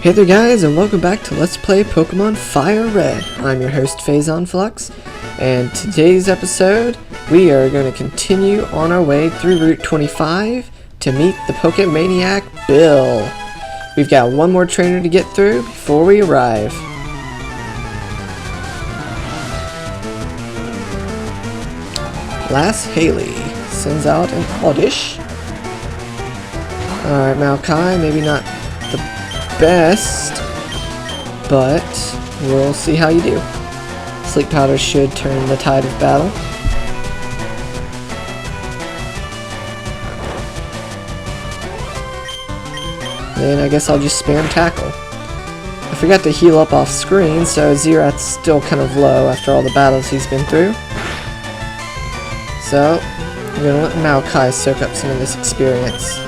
Hey there guys, and welcome back to Let's Play Pokémon FireRed. I'm your host PhazonFlux, and today's episode we are going to continue on our way through Route 25 to meet the Pokemaniac Bill. We've got one more trainer to get through before we arrive. Lass Haley sends out an Oddish. Alright, Maokai, maybe not the best, but we'll see how you do. Sleep Powder should turn the tide of battle. Then I guess I'll just spam Tackle. I forgot to heal up off screen, so Xerath's still kind of low after all the battles he's been through. So, I'm gonna let Maokai soak up some of this experience.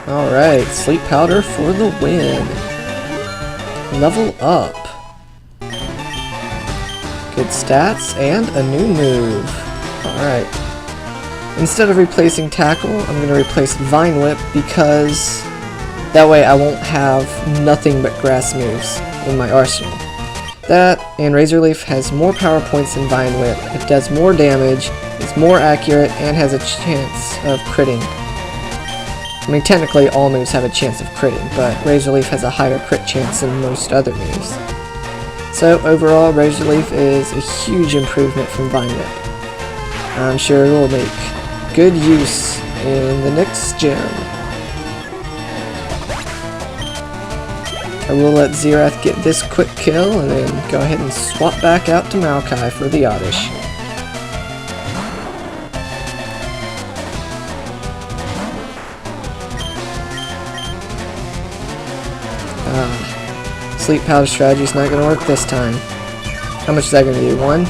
Alright, Sleep Powder for the win. Level up. Good stats and a new move. Alright. Instead of replacing Tackle, I'm going to replace Vine Whip because that way I won't have nothing but grass moves in my arsenal. That and Razor Leaf has more power points than Vine Whip. It does more damage, is more accurate, and has a chance of critting. I mean, technically all moves have a chance of critting, but Razor Leaf has a higher crit chance than most other moves. So overall, Razor Leaf is a huge improvement from Vine Whip. I'm sure it will make good use in the next gym. I will let Xerath get this quick kill and then go ahead and swap back out to Maokai for the Oddish. Sleep Powder strategy is not going to work this time. How much is that going to do? 1?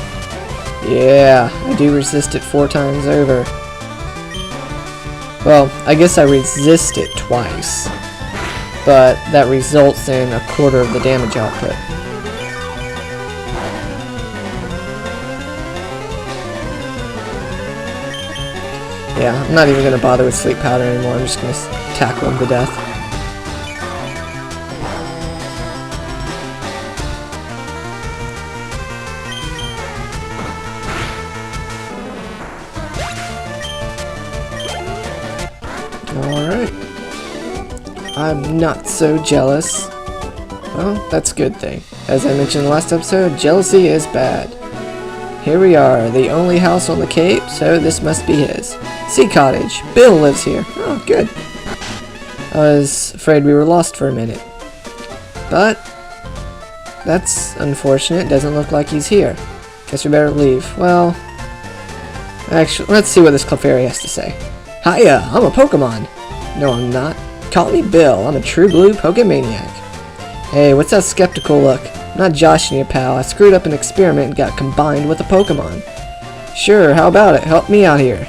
Yeah, I do resist it 4 times over. Well, I guess I resist it twice, but that results in a quarter of the damage output. Yeah, I'm not even going to bother with Sleep Powder anymore. I'm just going to tackle him to death. Alright. I'm not so jealous. Well, that's a good thing. As I mentioned in the last episode, jealousy is bad. Here we are, the only house on the Cape, so this must be his. Sea Cottage. Bill lives here. Oh, good. I was afraid we were lost for a minute. But that's unfortunate. Doesn't look like he's here. Guess we better leave. Well, actually, let's see what this Clefairy has to say. Hiya, I'm a Pokemon. No, I'm not. Call me Bill. I'm a true blue Pokemaniac. Hey, what's that skeptical look? I'm not joshing you, pal. I screwed up an experiment and got combined with a Pokemon. Sure, how about it? Help me out here.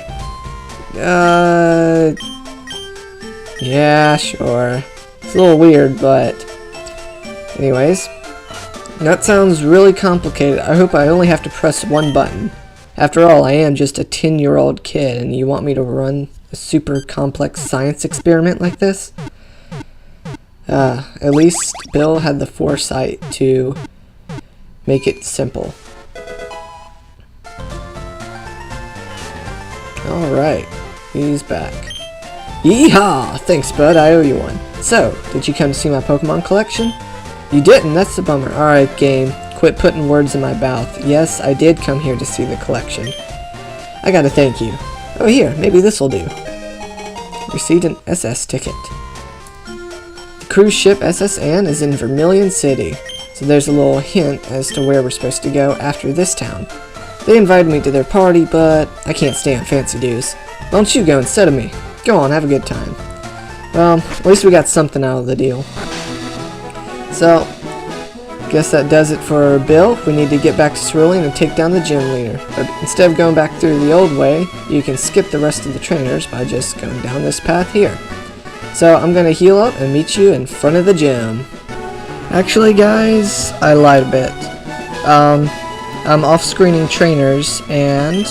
Yeah, sure. It's a little weird, but anyways. That sounds really complicated. I hope I only have to press one button. After all, I am just a 10-year-old kid, and you want me to run a super complex science experiment like this? At least Bill had the foresight to make it simple. Alright, he's back. Yeehaw! Thanks, bud, I owe you one. So, did you come to see my Pokemon collection? You didn't, that's a bummer. Alright, game. Quit putting words in my mouth. Yes, I did come here to see the collection. I gotta thank you. Oh, here, maybe this'll do. Received an SS ticket. The cruise ship SS Anne is in Vermilion City, so there's a little hint as to where we're supposed to go after this town. They invited me to their party, but I can't stay on fancy dues. Why don't you go instead of me? Go on, have a good time. Well, at least we got something out of the deal. So, guess that does it for Bill. We need to get back to Cerulean and take down the gym leader. But instead of going back through the old way, you can skip the rest of the trainers by just going down this path here. So I'm going to heal up and meet you in front of the gym. Actually guys, I lied a bit. I'm off-screening trainers, and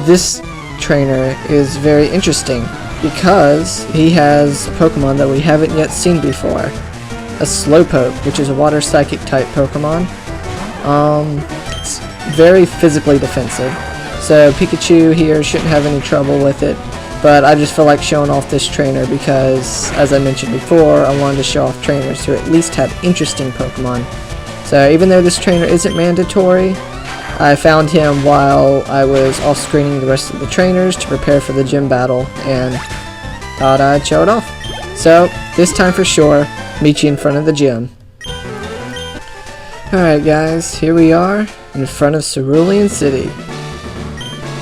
this trainer is very interesting. because he has a Pokemon that we haven't yet seen before. A Slowpoke, which is a water psychic type Pokemon. It's very physically defensive, so Pikachu here shouldn't have any trouble with it, but I just feel like showing off this trainer because, as I mentioned before, I wanted to show off trainers who at least had interesting Pokemon. So even though this trainer isn't mandatory, I found him while I was off-screening the rest of the trainers to prepare for the gym battle, and thought I'd show it off. So, this time for sure, meet you in front of the gym. Alright guys, here we are, in front of Cerulean City.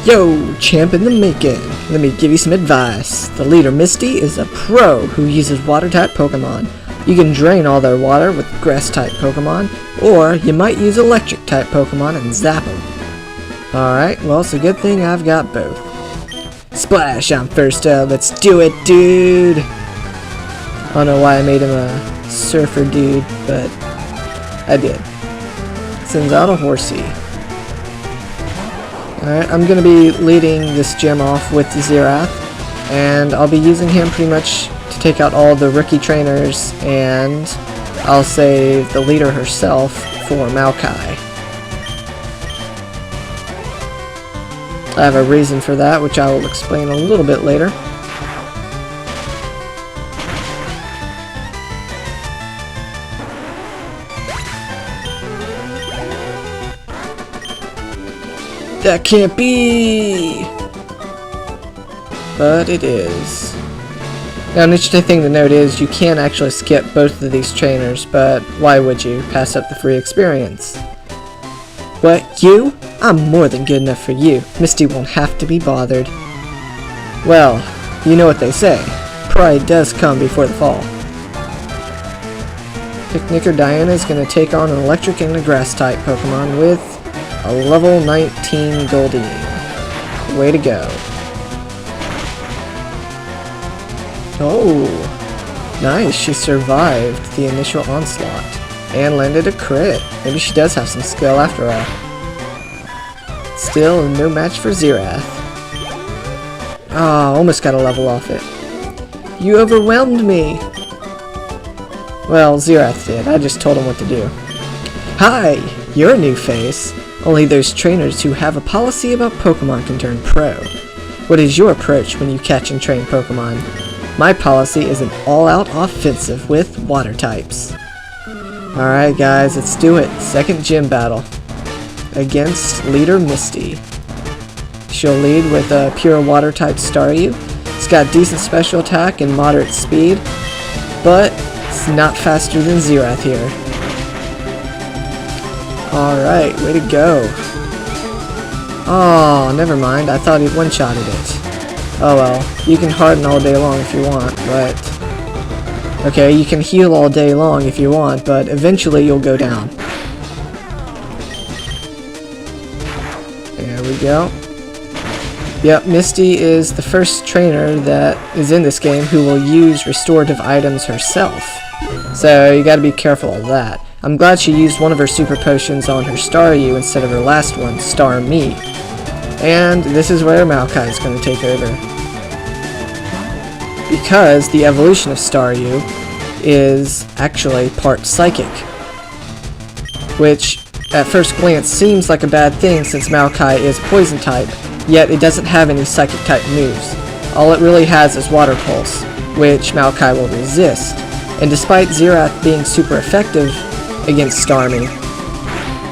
Yo, champ in the making. Let me give you some advice. The leader, Misty, is a pro who uses water-type Pokemon. You can drain all their water with grass-type Pokemon, or you might use electric-type Pokemon and zap them. Alright, well, it's a good thing I've got both. Splash, I'm first up. Let's do it, dude! I don't know why I made him a surfer dude, but I did. Sends out a horsey. Alright, I'm going to be leading this gym off with Xerath, and I'll be using him pretty much to take out all the rookie trainers, and I'll save the leader herself for Maokai. I have a reason for that, which I will explain a little bit later. That can't be! But it is. Now, an interesting thing to note is you can actually skip both of these trainers, but why would you? Pass up the free experience. What, you? I'm more than good enough for you. Misty won't have to be bothered. Well, you know what they say. Pride does come before the fall. Picnicker Diana is going to take on an electric and a grass type Pokemon with a level 19 Goldeen. Way to go. Oh, nice. She survived the initial onslaught and landed a crit. Maybe she does have some skill after all. Still no match for Xerath. Ah, almost got a level off it. You overwhelmed me. Well, Xerath did. I just told him what to do. Hi, you're a new face. Only those trainers who have a policy about Pokemon can turn pro. What is your approach when you catch and train Pokemon? My policy is an all-out offensive with water types. Alright guys, let's do it. Second gym battle. Against leader Misty. She'll lead with a pure water type Staryu. It's got decent special attack and moderate speed, but it's not faster than Xerath here. Alright, way to go. Oh, never mind. I thought he one-shotted it. Oh well, you can harden all day long if you want, but... Okay, you can heal all day long if you want, but eventually you'll go down. There we go. Yep, Misty is the first trainer that is in this game who will use restorative items herself. So you gotta be careful of that. I'm glad she used one of her super potions on her Staryu instead of her last one, Starmie. And this is where Maokai is going to take over. Because the evolution of Staryu is actually part psychic. Which, at first glance, seems like a bad thing since Maokai is poison type, yet it doesn't have any psychic type moves. All it really has is Water Pulse, which Maokai will resist. And despite Xerath being super effective against Starmie,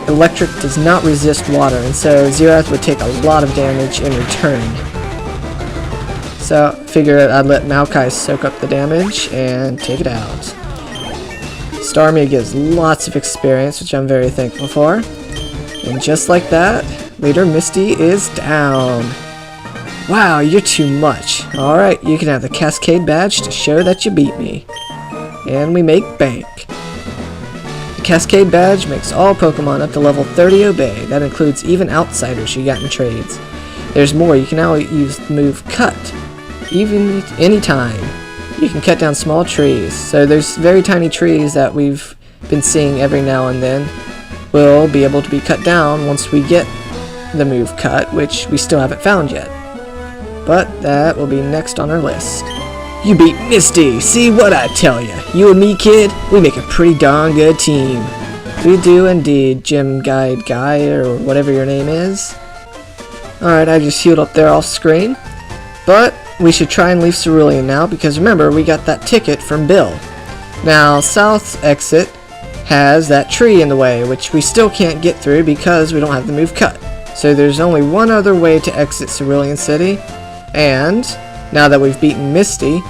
Electric does not resist water, and so Xerath would take a lot of damage in return. So, figured I'd let Maokai soak up the damage and take it out. Starmie gives lots of experience, which I'm very thankful for. And just like that, Leader Misty is down. Wow, you're too much. Alright, you can have the Cascade Badge to show that you beat me. And we make bank. The Cascade Badge makes all Pokemon up to level 30 obey. That includes even outsiders you got in trades. There's more, you can now use the move Cut. Even anytime. You can cut down small trees. So there's very tiny trees that we've been seeing every now and then will be able to be cut down once we get the move Cut, which we still haven't found yet. but that will be next on our list. You beat Misty! See what I tell ya! You and me, kid, we make a pretty darn good team. We do indeed, Gym Guide Guy, or whatever your name is. Alright, I just healed up there off screen. But we should try and leave Cerulean now, because remember, we got that ticket from Bill. Now, South exit has that tree in the way, which we still can't get through because we don't have the move cut. So there's only one other way to exit Cerulean City, and now that we've beaten Misty,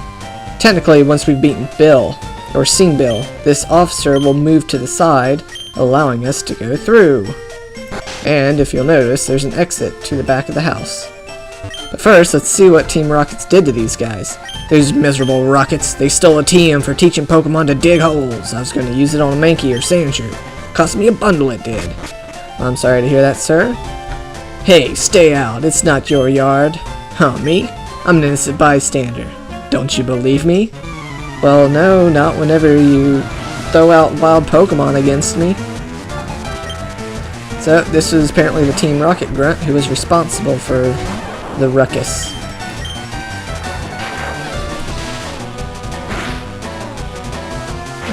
technically once we've beaten Bill, or seen Bill, this officer will move to the side, allowing us to go through. And if you'll notice, there's an exit to the back of the house. But first, let's see what Team Rockets did to these guys. Those miserable Rockets, they stole a TM for teaching Pokemon to dig holes. I was going to use it on a Mankey or Sandshrew. Cost me a bundle, it did. I'm sorry to hear that, sir. Hey, stay out, it's not your yard. Huh, me? I'm an innocent bystander. Don't you believe me? Well, no, not whenever you throw out wild Pokemon against me. So, this was apparently the Team Rocket grunt who was responsible for the ruckus.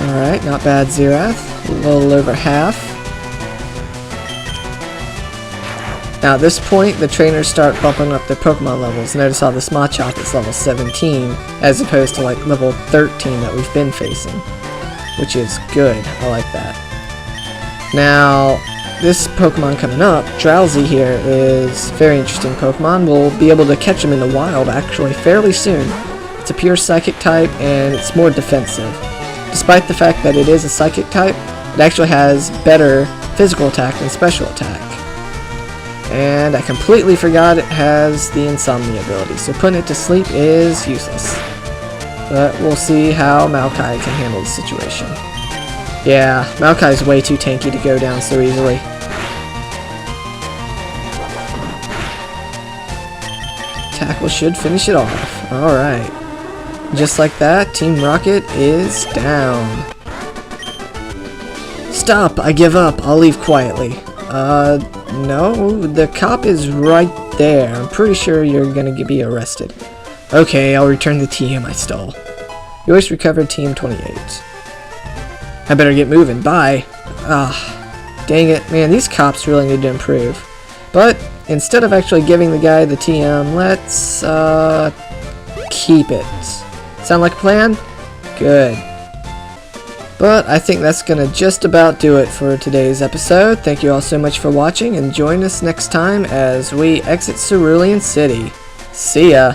Alright, not bad, Xerath. A little over half. Now at this point, the trainers start bumping up their Pokemon levels. Notice how this Machop is level 17, as opposed to like level 13 that we've been facing. Which is good, I like that. Now, this Pokemon coming up, Drowsy here, is a very interesting Pokemon. We'll be able to catch him in the wild actually fairly soon. It's a pure Psychic type, and it's more defensive. Despite the fact that it is a Psychic type, it actually has better physical attack than special attack. And I completely forgot it has the Insomnia ability, so putting it to sleep is useless. But we'll see how Maokai can handle the situation. Yeah, Maokai's way too tanky to go down so easily. Tackle should finish it off. Alright. Just like that, Team Rocket is down. Stop! I give up. I'll leave quietly. No, the cop is right there. I'm pretty sure you're gonna be arrested. Okay, I'll return the TM I stole. Yours recovered TM 28. I better get moving. Bye. Ah, dang it. Man, these cops really need to improve. But instead of actually giving the guy the TM, let's keep it. Sound like a plan? Good. But I think that's going to just about do it for today's episode. Thank you all so much for watching, and join us next time as we exit Cerulean City. See ya!